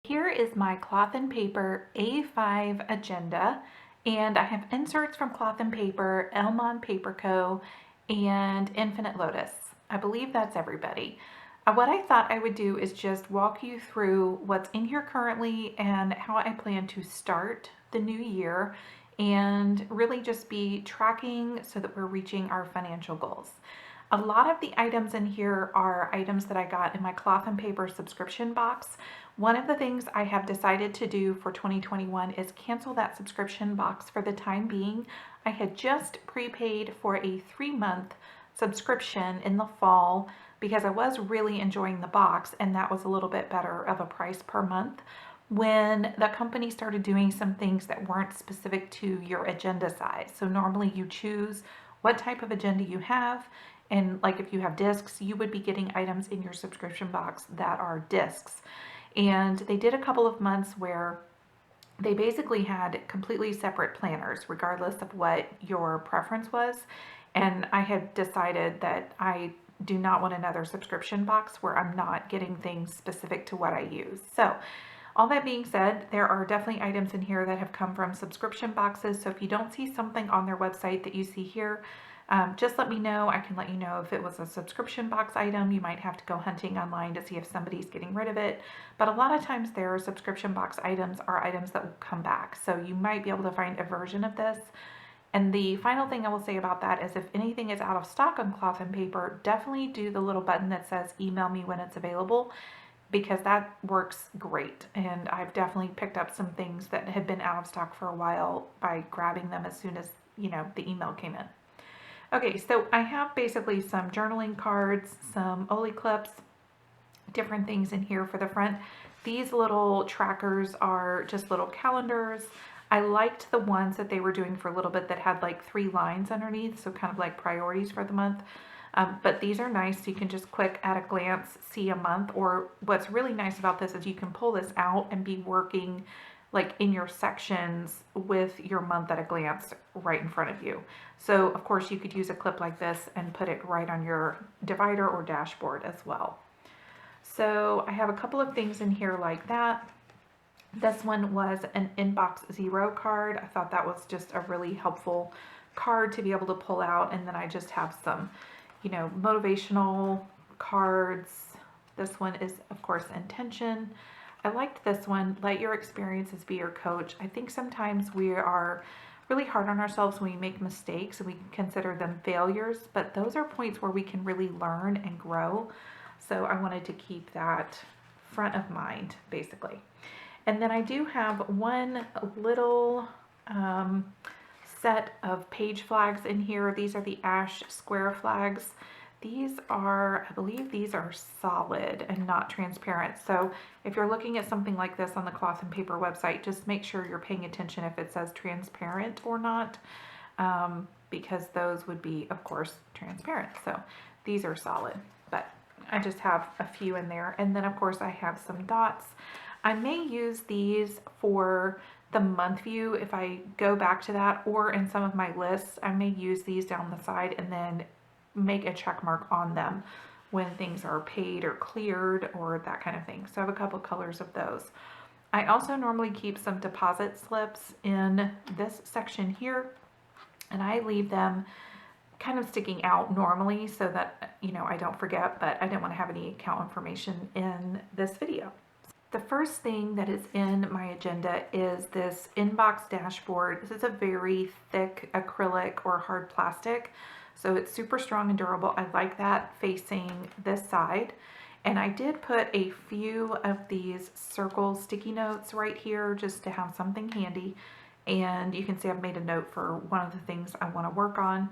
Here is my Cloth and Paper A5 agenda, and I have inserts from Cloth and Paper, Elmon Paper Co., and Infinite Lotus. I believe that's everybody. What I thought I would do is just walk you through what's in here currently and how I plan to start the new year, and really just be tracking so that we're reaching our financial goals. A lot of the items in here are items that I got in my Cloth and Paper subscription box. One of the things I have decided to do for 2021 is cancel that subscription box for the time being. I had just prepaid for a 3-month subscription in the fall because I was really enjoying the box, and that was a little bit better of a price per month when the company started doing some things that weren't specific to your agenda size. So normally you choose what type of agenda you have, and like if you have discs, you would be getting items in your subscription box that are discs. And they did a couple of months where they basically had completely separate planners, regardless of what your preference was. And I had decided that I do not want another subscription box where I'm not getting things specific to what I use. So all that being said, there are definitely items in here that have come from subscription boxes. So if you don't see something on their website that you see here, just let me know. I can let you know if it was a subscription box item. You might have to go hunting online to see if somebody's getting rid of it. But a lot of times their subscription box items are items that will come back. So you might be able to find a version of this. And the final thing I will say about that is if anything is out of stock on Cloth and Paper, definitely do the little button that says email me when it's available, because that works great. And I've definitely picked up some things that had been out of stock for a while by grabbing them as soon as, the email came in. Okay, so I have basically some journaling cards, some Oli clips, different things in here for the front. These little trackers are just little calendars. I liked the ones that they were doing for a little bit that had like 3 lines underneath, so kind of like priorities for the month. But these are nice. You can just quick at a glance see a month, or what's really nice about this is you can pull this out and be working like in your sections with your month at a glance right in front of you. So of course you could use a clip like this and put it right on your divider or dashboard as well. So I have a couple of things in here like that. This one was an Inbox Zero card. I thought that was just a really helpful card to be able to pull out. And then I just have some, motivational cards. This one is, of course, intention. I liked this one, let your experiences be your coach. I think sometimes we are really hard on ourselves when we make mistakes and we consider them failures, but those are points where we can really learn and grow. So I wanted to keep that front of mind, basically. And then I do have one little set of page flags in here. These are the ash square flags. These are, I believe these are solid and not transparent. So if you're looking at something like this on the Cloth and Paper website, just make sure you're paying attention if it says transparent or not, because those would be, of course, transparent. So these are solid, but I just have a few in there. And then of course I have some dots. I may use these for the month view if I go back to that, or in some of my lists, I may use these down the side and then make a check mark on them when things are paid or cleared or that kind of thing. So I have a couple colors of those. I also normally keep some deposit slips in this section here, and I leave them kind of sticking out normally so that, I don't forget, but I didn't want to have any account information in this video. The first thing that is in my agenda is this inbox dashboard. This is a very thick acrylic or hard plastic, so it's super strong and durable. I like that facing this side. And I did put a few of these circle sticky notes right here just to have something handy. And you can see I've made a note for one of the things I want to work on.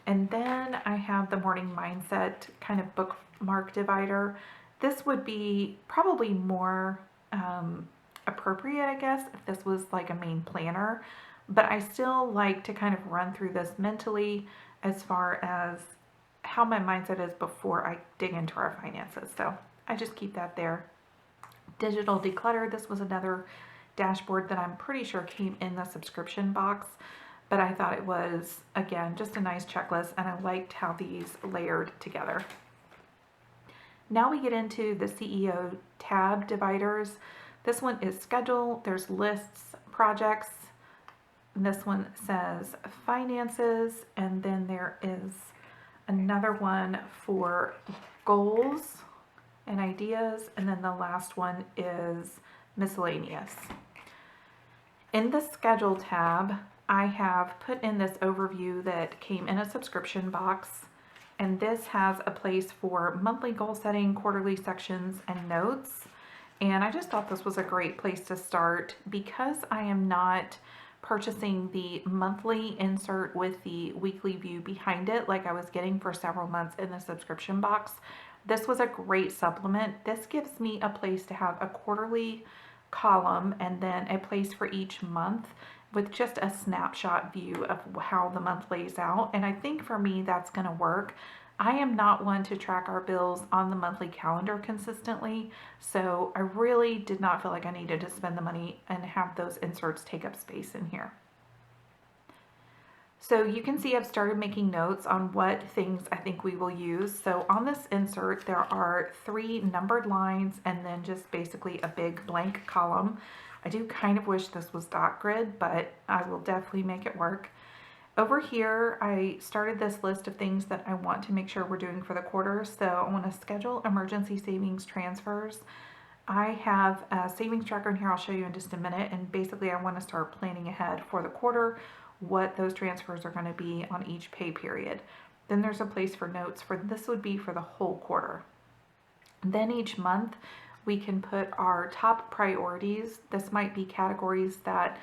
And then I have the morning mindset kind of bookmark divider. This would be probably more appropriate, I guess, if this was like a main planner, but I still like to kind of run through this mentally as far as how my mindset is before I dig into our finances. So I just keep that there. Digital declutter. This was another dashboard that I'm pretty sure came in the subscription box, but I thought it was, again, just a nice checklist, and I liked how these layered together. Now we get into the CEO tab dividers. This one is schedule, there's lists, projects, and this one says finances, and then there is another one for goals and ideas, and then the last one is miscellaneous. In the schedule tab, I have put in this overview that came in a subscription box, and this has a place for monthly goal setting, quarterly sections, and notes. And I just thought this was a great place to start because I am not purchasing the monthly insert with the weekly view behind it like I was getting for several months in the subscription box. This was a great supplement. This gives me a place to have a quarterly column and then a place for each month with just a snapshot view of how the month lays out. And I think for me that's going to work. I am not one to track our bills on the monthly calendar consistently, so I really did not feel like I needed to spend the money and have those inserts take up space in here. So you can see I've started making notes on what things I think we will use. So on this insert, there are 3 numbered lines and then just basically a big blank column. I do kind of wish this was dot grid, but I will definitely make it work. Over here, I started this list of things that I want to make sure we're doing for the quarter. So I want to schedule emergency savings transfers. I have a savings tracker in here I'll show you in just a minute, and basically I want to start planning ahead for the quarter what those transfers are going to be on each pay period. Then there's a place for notes for this would be for the whole quarter. Then each month we can put our top priorities. This might be categories that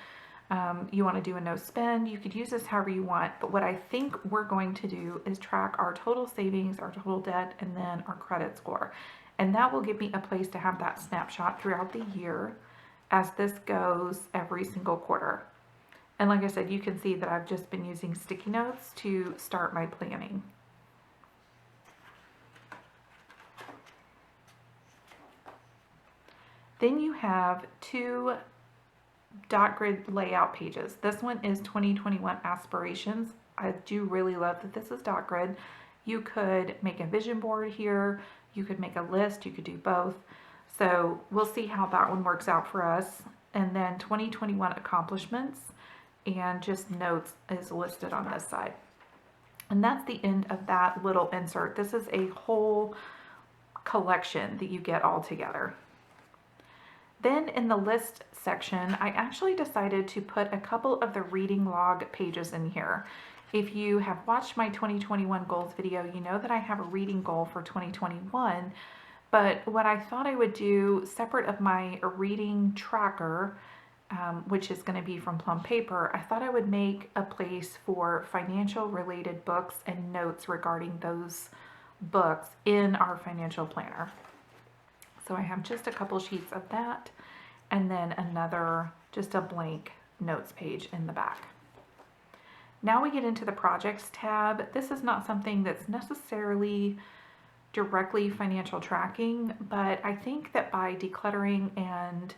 you want to do a no spend. You could use this however you want, but what I think we're going to do is track our total savings, our total debt, and then our credit score. And that will give me a place to have that snapshot throughout the year as this goes every single quarter. And like I said, you can see that I've just been using sticky notes to start my planning. Then you have 2 dot grid layout pages. This one is 2021 aspirations. I do really love that this is dot grid. You could make a vision board here, you could make a list, you could do both. So we'll see how that one works out for us. And then 2021 accomplishments and just notes is listed on this side. And that's the end of that little insert. This is a whole collection that you get all together. Then in the list section, I actually decided to put a couple of the reading log pages in here. If you have watched my 2021 goals video, you know that I have a reading goal for 2021, but what I thought I would do separate of my reading tracker, which is going to be from Plum Paper, I thought I would make a place for financial related books and notes regarding those books in our financial planner. So I have just a couple sheets of that and then another, just a blank notes page in the back. Now we get into the projects tab. This is not something that's necessarily directly financial tracking, but I think that by decluttering and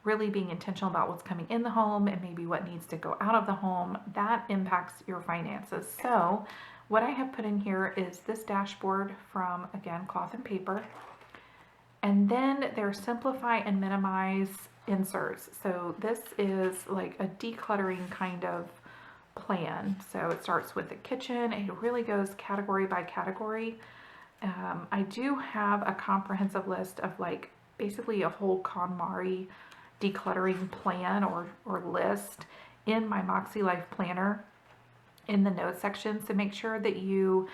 really being intentional about what's coming in the home and maybe what needs to go out of the home, that impacts your finances. So what I have put in here is this dashboard from, again, Cloth and Paper. And then there's simplify and minimize inserts. So this is like a decluttering kind of plan. So it starts with the kitchen. It really goes category by category. I do have a comprehensive list of like basically a whole KonMari decluttering plan or list in my Moxie Life planner in the notes section. So make sure that you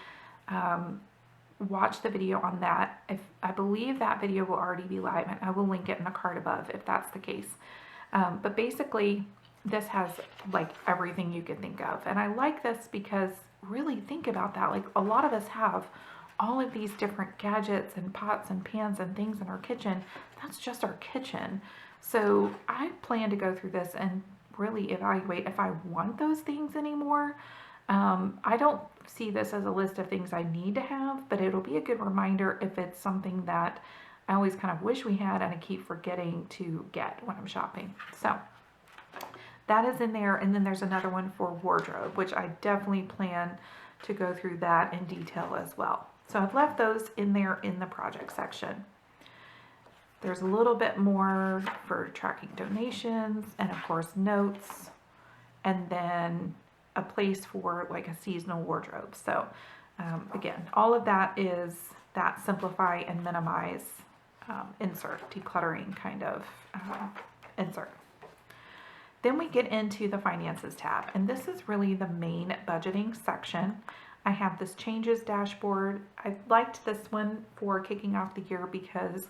watch the video on that. If I believe that video will already be live, and I will link it in the card above if that's the case. But basically this has like everything you could think of, and I like this because really think about that, like a lot of us have all of these different gadgets and pots and pans and things in our kitchen. That's just our kitchen. So I plan to go through this and really evaluate if I want those things anymore. I don't see this as a list of things I need to have, but it'll be a good reminder if it's something that I always kind of wish we had and I keep forgetting to get when I'm shopping. So that is in there. And then there's another one for wardrobe, which I definitely plan to go through that in detail as well. So I've left those in there in the project section. There's a little bit more for tracking donations and of course notes, and then a place for like a seasonal wardrobe. So again, all of that is that simplify and minimize insert, decluttering kind of insert. Then we get into the finances tab, and this is really the main budgeting section. I have this changes dashboard. I liked this one for kicking off the year because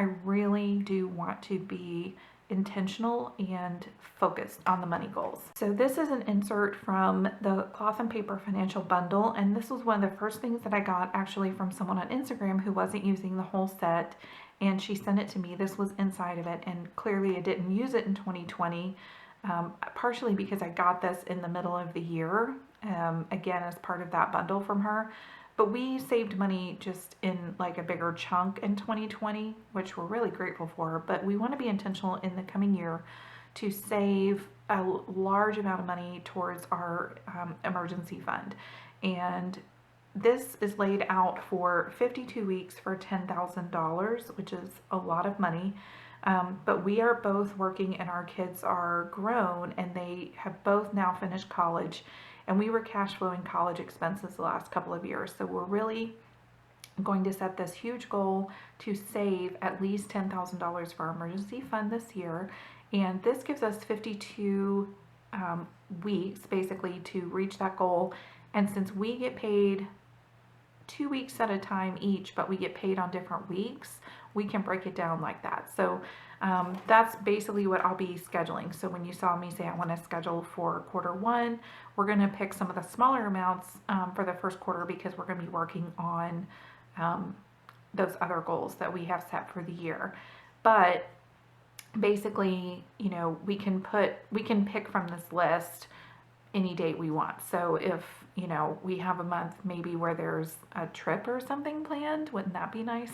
I really do want to be intentional and focused on the money goals. So this is an insert from the Cloth and Paper Financial Bundle, and this was one of the first things that I got actually from someone on Instagram who wasn't using the whole set, and she sent it to me. This was inside of it, and clearly I didn't use it in 2020, partially because I got this in the middle of the year, again as part of that bundle from her. But we saved money just in like a bigger chunk in 2020, which we're really grateful for. But we want to be intentional in the coming year to save a large amount of money towards our emergency fund. And this is laid out for 52 weeks for $10,000, which is a lot of money. But we are both working and our kids are grown and they have both now finished college, and we were cash flowing college expenses the last couple of years. So we're really going to set this huge goal to save at least $10,000 for our emergency fund this year. And this gives us 52 weeks basically to reach that goal. And since we get paid 2 weeks at a time each, but we get paid on different weeks, we can break it down like that. So that's basically what I'll be scheduling. So when you saw me say I want to schedule for Q1, we're going to pick some of the smaller amounts for the first quarter because we're going to be working on those other goals that we have set for the year. But basically, you know, we can pick from this list any date we want. So if, you know, we have a month maybe where there's a trip or something planned, wouldn't that be nice?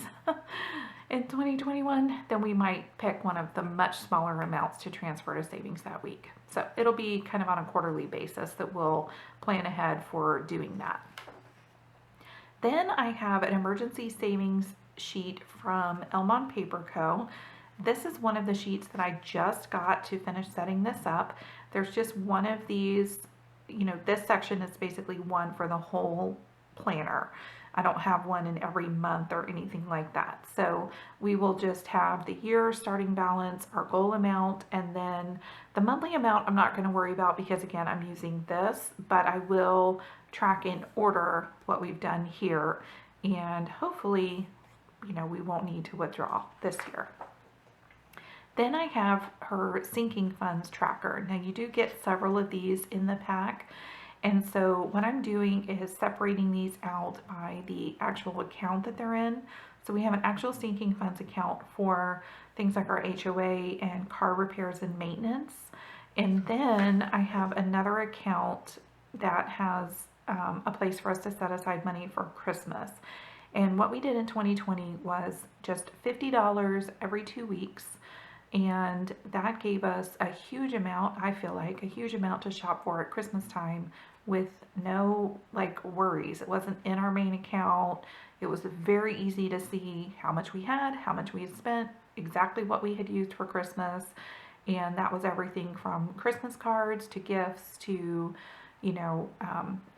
In 2021, then we might pick one of the much smaller amounts to transfer to savings that week. So it'll be kind of on a quarterly basis that we'll plan ahead for doing that. Then I have an emergency savings sheet from Elmon Paper Co. This is one of the sheets that I just got to finish setting this up. There's just one of these, you know, this section is basically one for the whole planner. I don't have one in every month or anything like that. So we will just have the year starting balance, our goal amount, and then the monthly amount I'm not going to worry about because again, I'm using this, but I will track in order what we've done here, and hopefully, you know, we won't need to withdraw this year. Then I have her sinking funds tracker. Now you do get several of these in the pack. And so what I'm doing is separating these out by the actual account that they're in. So we have an actual sinking funds account for things like our HOA and car repairs and maintenance. And then I have another account that has a place for us to set aside money for Christmas. And what we did in 2020 was just $50 every 2 weeks. And that gave us a huge amount, I feel like, a huge amount to shop for at Christmas time with no like worries. It wasn't in our main account. It was very easy to see how much we had, how much we had spent, exactly what we had used for Christmas. And that was everything from Christmas cards to gifts to, you know,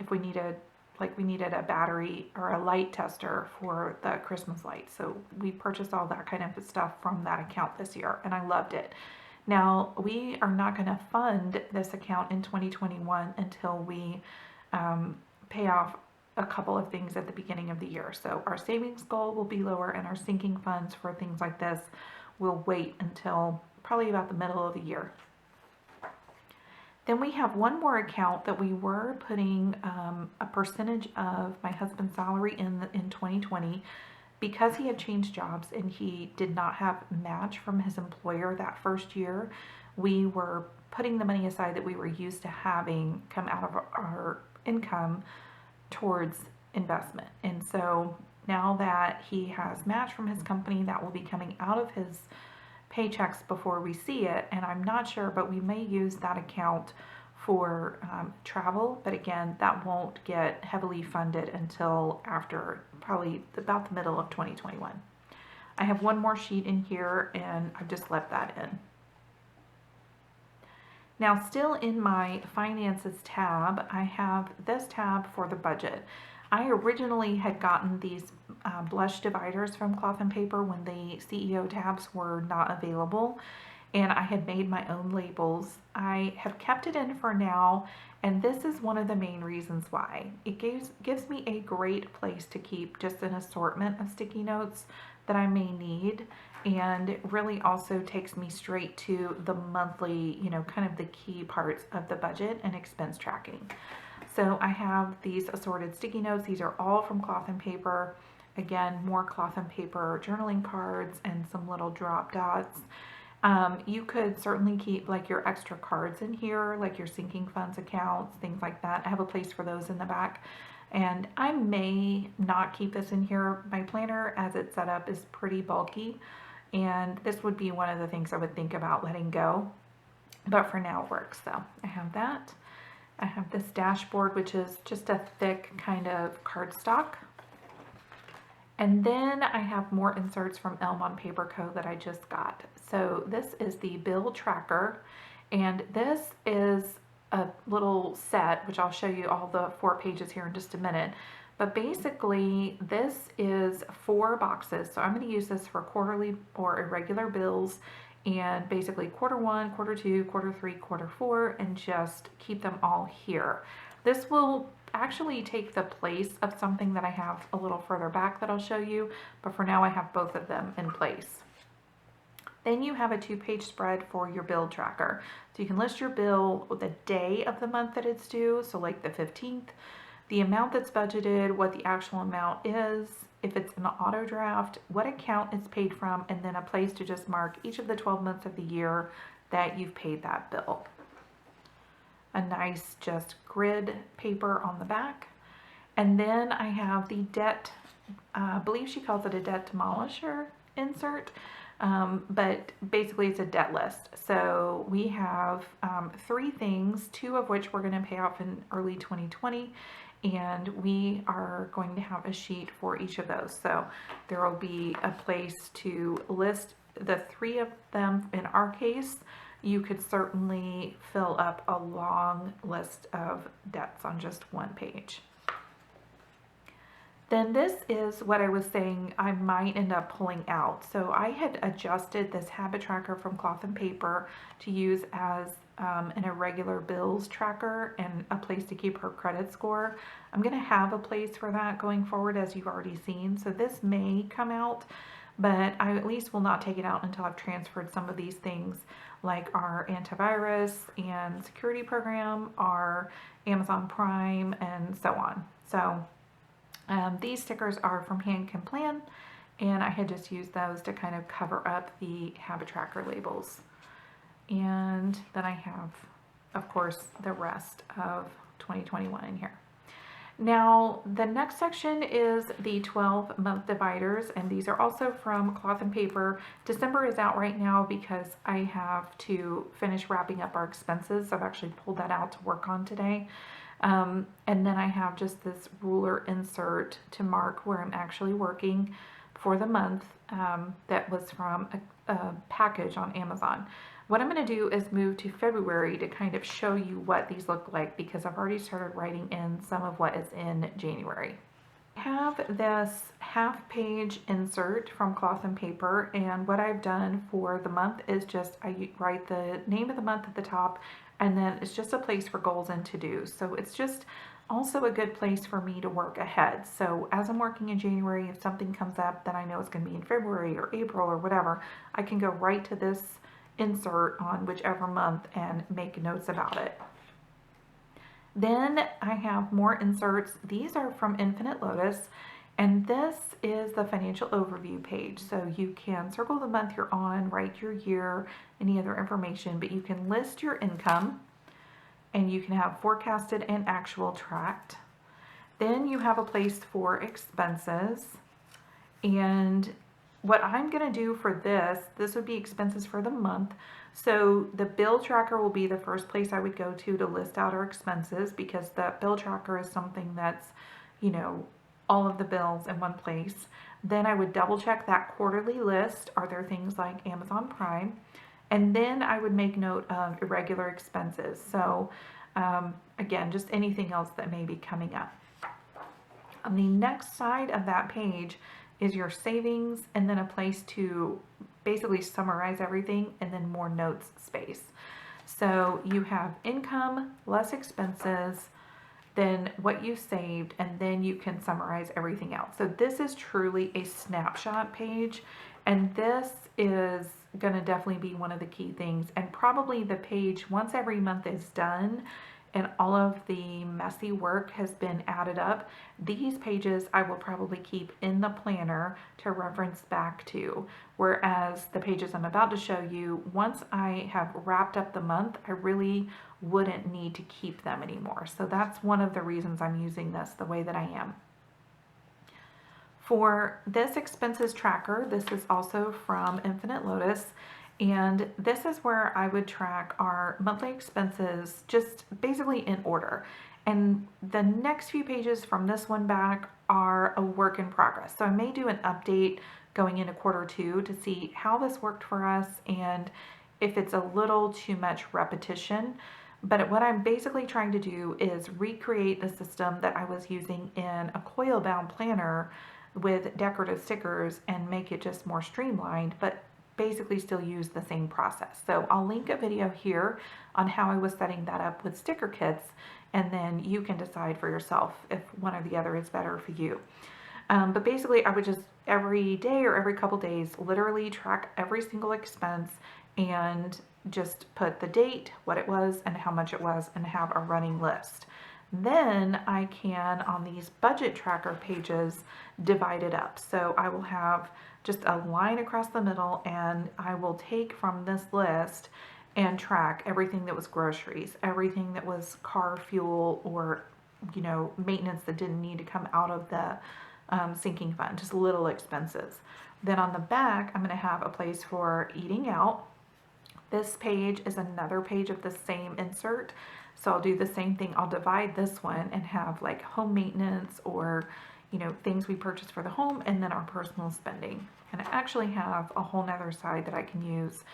if we needed a battery or a light tester for the Christmas lights. So we purchased all that kind of stuff from that account this year, and I loved it. Now, we are not going to fund this account in 2021 until we pay off a couple of things at the beginning of the year. So our savings goal will be lower, and our sinking funds for things like this will wait until probably about the middle of the year. Then we have one more account that we were putting a percentage of my husband's salary in 2020 because he had changed jobs and he did not have match from his employer that first year. We were putting the money aside that we were used to having come out of our income towards investment. And so now that he has match from his company, that will be coming out of his paychecks before we see it, and I'm not sure, but we may use that account for travel, but again, that won't get heavily funded until after probably about the middle of 2021. I have one more sheet in here and I've just left that in. Now, still in my finances tab, I have this tab for the budget. I originally had gotten these blush dividers from Cloth and Paper when the CEO tabs were not available, and I had made my own labels. I have kept it in for now, and this is one of the main reasons why. It gives me a great place to keep just an assortment of sticky notes that I may need, and it really also takes me straight to the monthly, kind of the key parts of the budget and expense tracking. So I have these assorted sticky notes. These are all from Cloth and Paper. Again, more Cloth and Paper journaling cards and some little drop dots. You could certainly keep like your extra cards in here, like your sinking funds accounts, things like that. I have a place for those in the back. And I may not keep this in here. My planner as it's set up is pretty bulky, and this would be one of the things I would think about letting go. But for now it works. So I have that. I have this dashboard, which is just a thick kind of cardstock. And then I have more inserts from Elmon Paper Co. that I just got. So this is the bill tracker, and this is a little set, which I'll show you all the 4 pages here in just a minute. But basically, this is 4 boxes. So I'm going to use this for quarterly or irregular bills, and basically quarter 1, quarter 2, quarter 3, quarter 4, and just keep them all here. This will actually take the place of something that I have a little further back that I'll show you, but for now I have both of them in place. Then you have a 2-page spread for your bill tracker. So you can list your bill with the day of the month that it's due, so like the 15th, the amount that's budgeted, what the actual amount is, if it's an auto draft, what account it's paid from, and then a place to just mark each of the 12 months of the year that you've paid that bill. A nice just grid paper on the back. And then I have the debt, I believe she calls it a debt demolisher insert, but basically it's a debt list. So we have 3 things, 2 of which we're going to pay off in early 2020, and we are going to have a sheet for each of those. So there will be a place to list the 3 of them. In our case, you could certainly fill up a long list of debts on just 1 page. Then this is what I was saying I might end up pulling out. So I had adjusted this habit tracker from Cloth and Paper to use as an irregular bills tracker and a place to keep her credit score. I'm going to have a place for that going forward, as you've already seen. So this may come out, but I at least will not take it out until I've transferred some of these things, like our antivirus and security program, our Amazon Prime, and so on. So these stickers are from Hand Can Plan, and I had just used those to kind of cover up the habit tracker labels. And then I have, of course, the rest of 2021 in here. Now, the next section is the 12-month dividers, and these are also from Cloth and Paper. December is out right now because I have to finish wrapping up our expenses, so I've actually pulled that out to work on today. And then I have just this ruler insert to mark where I'm actually working for the month, that was from a package on Amazon. What I'm going to do is move to February to kind of show you what these look like, because I've already started writing in some of what is in January. I have this half-page insert from Cloth and Paper, and what I've done for the month is just I write the name of the month at the top, and then it's just a place for goals and to-dos. So it's just also a good place for me to work ahead. So as I'm working in January, if something comes up that I know is going to be in February or April or whatever, I can go right to this insert on whichever month and make notes about it. Then I have more inserts. These are from Infinite Lotus, and this is the financial overview page. So you can circle the month you're on, write your year, any other information, but you can list your income, and you can have forecasted and actual tracked. Then you have a place for expenses, and what I'm going to do for this would be expenses for the month. So the bill tracker will be the first place I would go to list out our expenses, because the bill tracker is something that's, all of the bills in one place. Then I would double check that quarterly list. Are there things like Amazon Prime? And then I would make note of irregular expenses. So again, just anything else that may be coming up. On the next side of that page is your savings and then a place to basically summarize everything and then more notes space. So you have income, less expenses, then what you saved, and then you can summarize everything else. So this is truly a snapshot page, and this is going to definitely be one of the key things, and probably the page once every month is done and all of the messy work has been added up, these pages I will probably keep in the planner to reference back to. Whereas the pages I'm about to show you, once I have wrapped up the month, I really wouldn't need to keep them anymore. So that's one of the reasons I'm using this the way that I am. For this expenses tracker, this is also from Infinite Lotus, and this is where I would track our monthly expenses just basically in order. And the next few pages from this one back are a work in progress. So I may do an update going into Q2 to see how this worked for us and if it's a little too much repetition. But what I'm basically trying to do is recreate the system that I was using in a coil bound planner with decorative stickers and make it just more streamlined, but basically still use the same process. So I'll link a video here on how I was setting that up with sticker kits, and then you can decide for yourself if one or the other is better for you. But basically I would just every day or every couple days literally track every single expense and just put the date, what it was, and how much it was, and have a running list. Then I can, on these budget tracker pages, divide it up. So I will have just a line across the middle, and I will take from this list and track everything that was groceries, everything that was car fuel or, you know, maintenance that didn't need to come out of the sinking fund, just little expenses. Then on the back, I'm going to have a place for eating out. This page is another page of the same insert. So I'll do the same thing. I'll divide this one and have like home maintenance or, you know, things we purchase for the home, and then our personal spending. And I actually have a whole nother side that I can use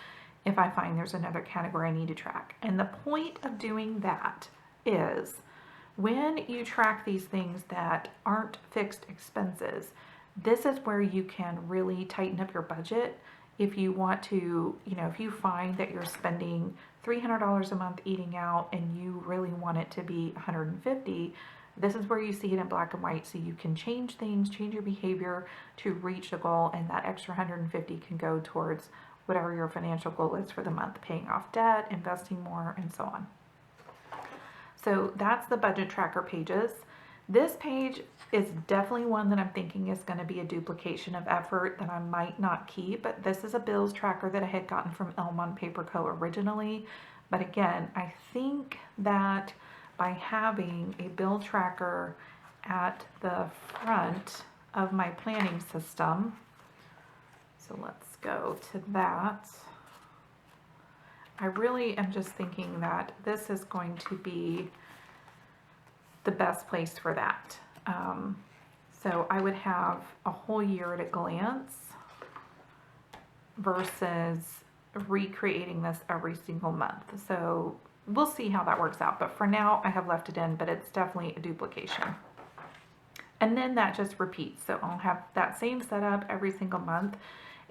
if I find there's another category I need to track. And the point of doing that is when you track these things that aren't fixed expenses, this is where you can really tighten up your budget. If you want to, you know, if you find that you're spending $300 a month eating out and you really want it to be $150, this is where you see it in black and white, so you can change things, change your behavior to reach a goal, and that extra $150 can go towards whatever your financial goal is for the month, paying off debt, investing more, and so on. So that's the budget tracker pages. This page is definitely one that I'm thinking is going to be a duplication of effort that I might not keep, but this is a bills tracker that I had gotten from Elmont Paper Co. originally. But again, I think that by having a bill tracker at the front of my planning system, so let's go to that. I really am just thinking that this is going to be the best place for that. So I would have a whole year at a glance versus recreating this every single month. So we'll see how that works out. But for now, I have left it in, but it's definitely a duplication. And then that just repeats. So I'll have that same setup every single month.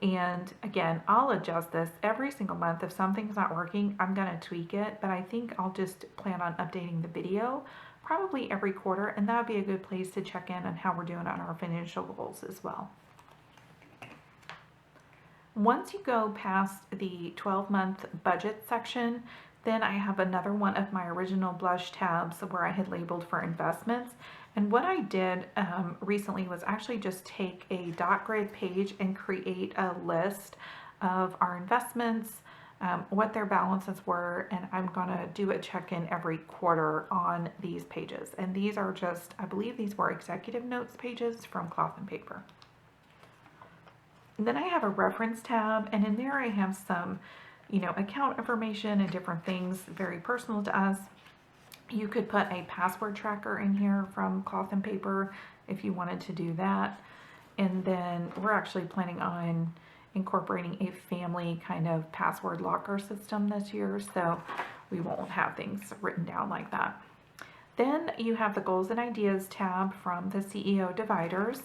And again, I'll adjust this every single month. If something's not working, I'm going to tweak it. But I think I'll just plan on updating the video probably every quarter, and that would be a good place to check in on how we're doing on our financial goals as well. Once you go past the 12-month budget section, then I have another one of my original blush tabs where I had labeled for investments. And what I did recently was actually just take a dot grid page and create a list of our investments, what their balances were, and I'm gonna do a check-in every quarter on these pages. And these are just, I believe these were executive notes pages from Cloth and Paper. And then I have a reference tab, and in there I have some, you know, account information and different things very personal to us. You could put a password tracker in here from Cloth and Paper if you wanted to do that. And then we're actually planning on incorporating a family kind of password locker system this year, so we won't have things written down like that. Then you have the goals and ideas tab from the CEO dividers.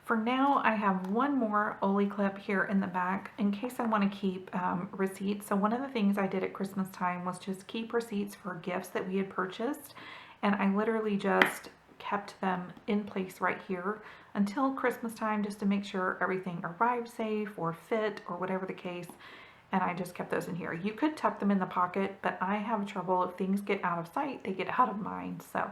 For now, I have one more Oli clip here in the back in case I want to keep receipts. So one of the things I did at Christmas time was just keep receipts for gifts that we had purchased, and I literally just kept them in place right here until Christmas time just to make sure everything arrived safe or fit or whatever the case, and I just kept those in here. You could tuck them in the pocket, but I have trouble if things get out of sight, they get out of mind. So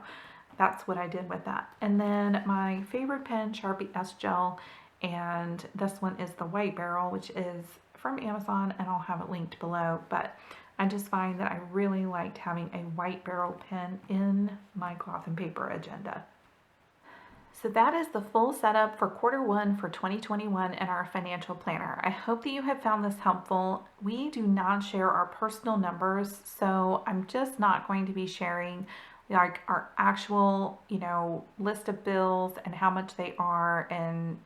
that's what I did with that. And then my favorite pen, Sharpie S-Gel, and this one is the White Barrel, which is from Amazon, and I'll have it linked below. But I just find that I really liked having a White Barrel pen in my cloth and paper agenda. So that is the full setup for Q1 for 2021 in our financial planner. I hope that you have found this helpful. We do not share our personal numbers, so I'm just not going to be sharing like our actual, list of bills and how much they are and,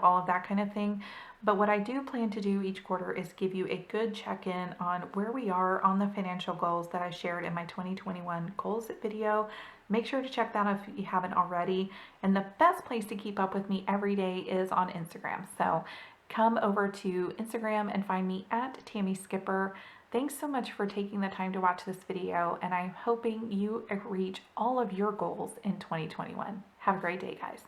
all of that kind of thing. But what I do plan to do each quarter is give you a good check-in on where we are on the financial goals that I shared in my 2021 goals video. Make sure to check that out if you haven't already. And the best place to keep up with me every day is on Instagram. So come over to Instagram and find me at Tammy Skipper. Thanks so much for taking the time to watch this video, and I'm hoping you reach all of your goals in 2021. Have a great day, guys.